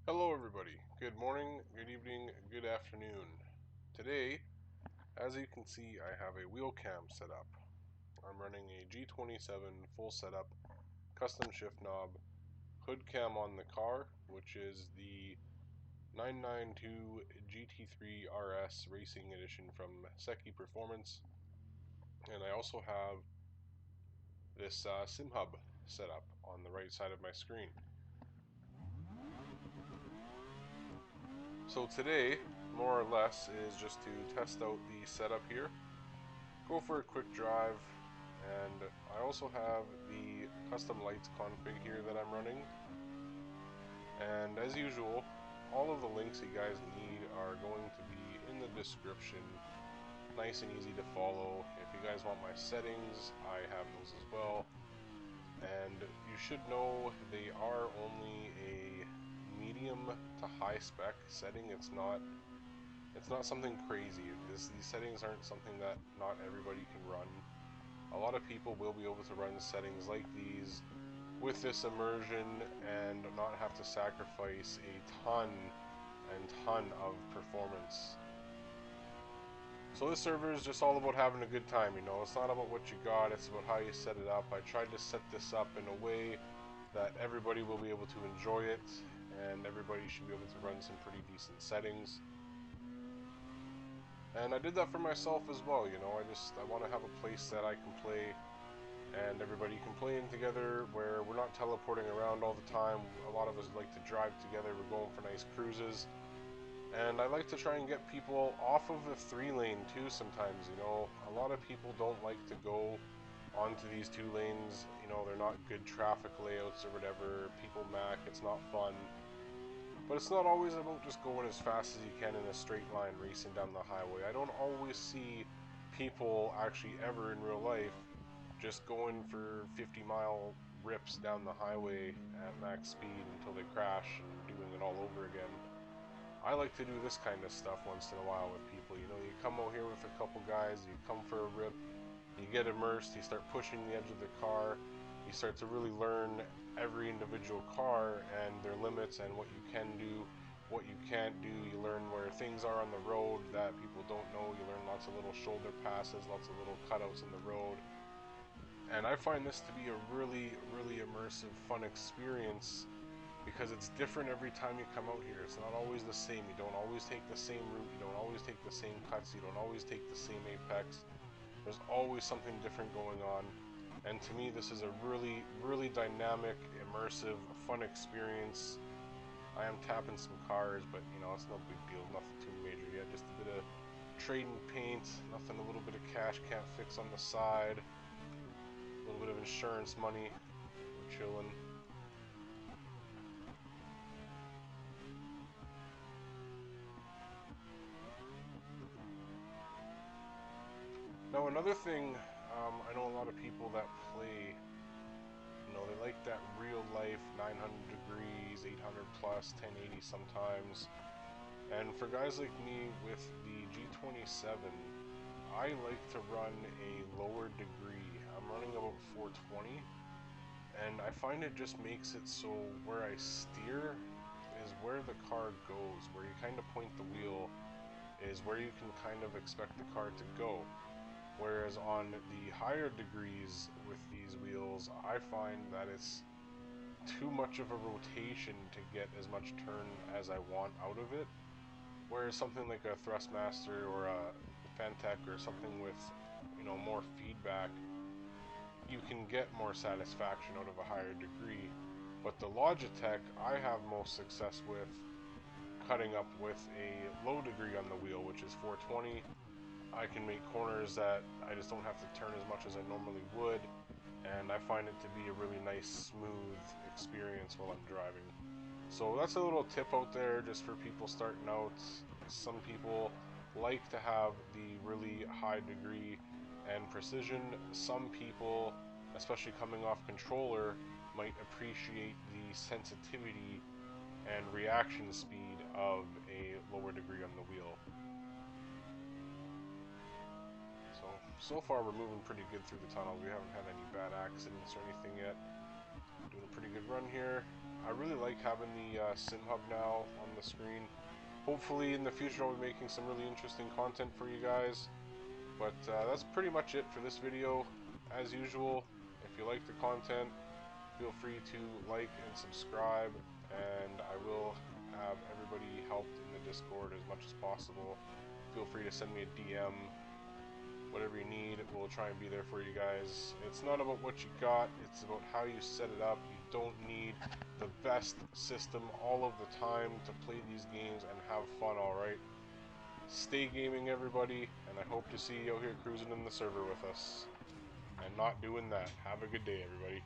Hello everybody, good morning, good evening, good afternoon. Today, as you can see, I have a wheel cam set up. I'm running a G27 full setup, custom shift knob, hood cam on the car, which is the 992 GT3 RS Racing Edition from Seki Performance. And I also have this SIM hub set up on the right side of my screen. So today, more or less, is just to test out the setup here, go for a quick drive, and I also have the custom lights config here that I'm running. And as usual, all of the links you guys need are going to be in the description, nice and easy to follow. If you guys want my settings, I have those as well. And you should know they are only a medium to high spec setting. It's not something crazy. These settings aren't something that not everybody can run. A lot of people will be able to run settings like these with this immersion and not have to sacrifice a ton of performance. So this server is just all about having a good time, you know. It's not about what you got, it's about how you set it up. I tried to set this up in a way that everybody will be able to enjoy it, and everybody should be able to run some pretty decent settings. And I did that for myself as well, you know. I want to have a place that I can play and everybody can play in together where we're not teleporting around all the time. A lot of us like to drive together, we're going for nice cruises. And I like to try and get people off of the 3-lane too sometimes, you know. A lot of people don't like to go onto these 2 lanes, you know, they're not good traffic layouts or whatever. People mac, it's not fun. But it's not always about just going as fast as you can in a straight line racing down the highway. I don't always see people actually ever in real life just going for 50-mile rips down the highway at max speed until they crash and doing it all over again. I like to do this kind of stuff once in a while with people. You know, you come out here with a couple guys, you come for a rip, you get immersed, you start pushing the edge of the car, you start to really learn every individual car and their limits and what you can do, what you can't do. You learn where things are on the road that people don't know. You learn lots of little shoulder passes, lots of little cutouts in the road. And I find this to be a really, really immersive, fun experience because it's different every time you come out here. It's not always the same. You don't always take the same route. You don't always take the same cuts. You don't always take the same apex. There's always something different going on. And to me, this is a really, really dynamic, immersive, fun experience. I am tapping some cars, but you know, it's no big deal. Nothing too major yet. Just a bit of trading paint. Nothing a little bit of cash can't fix on the side. A little bit of insurance money. We're chilling. Now another thing, I know a lot of people that play, you know, they like that real life 900 degrees, 800 plus, 1080 sometimes. And for guys like me with the G27, I like to run a lower degree. I'm running about 420, and I find it just makes it so where I steer is where the car goes. Where you kind of point the wheel is where you can kind of expect the car to go. Whereas on the higher degrees with these wheels, I find that it's too much of a rotation to get as much turn as I want out of it. Whereas something like a Thrustmaster or a Fantech or something with, you know, more feedback, you can get more satisfaction out of a higher degree. But the Logitech, I have most success with cutting up with a low degree on the wheel, which is 420. I can make corners that I just don't have to turn as much as I normally would, and I find it to be a really nice, smooth experience while I'm driving. So that's a little tip out there just for people starting out. Some people like to have the really high degree and precision. Some people, especially coming off controller, might appreciate the sensitivity and reaction speed of a lower degree on the wheel. So far we're moving pretty good through the tunnels. We haven't had any bad accidents or anything yet. Doing a pretty good run here. I really like having the sim hub now on the screen. Hopefully in the future I'll be making some really interesting content for you guys. But that's pretty much it for this video. As usual, if you like the content, feel free to like and subscribe, and I will have everybody helped in the Discord as much as possible. Feel free to send me a DM, whatever you need, we'll try and be there for you guys. It's not about what you got, it's about how you set it up. You don't need the best system all of the time to play these games and have fun, alright? Stay gaming, everybody, and I hope to see you out here cruising in the server with us. And not doing that. Have a good day, everybody.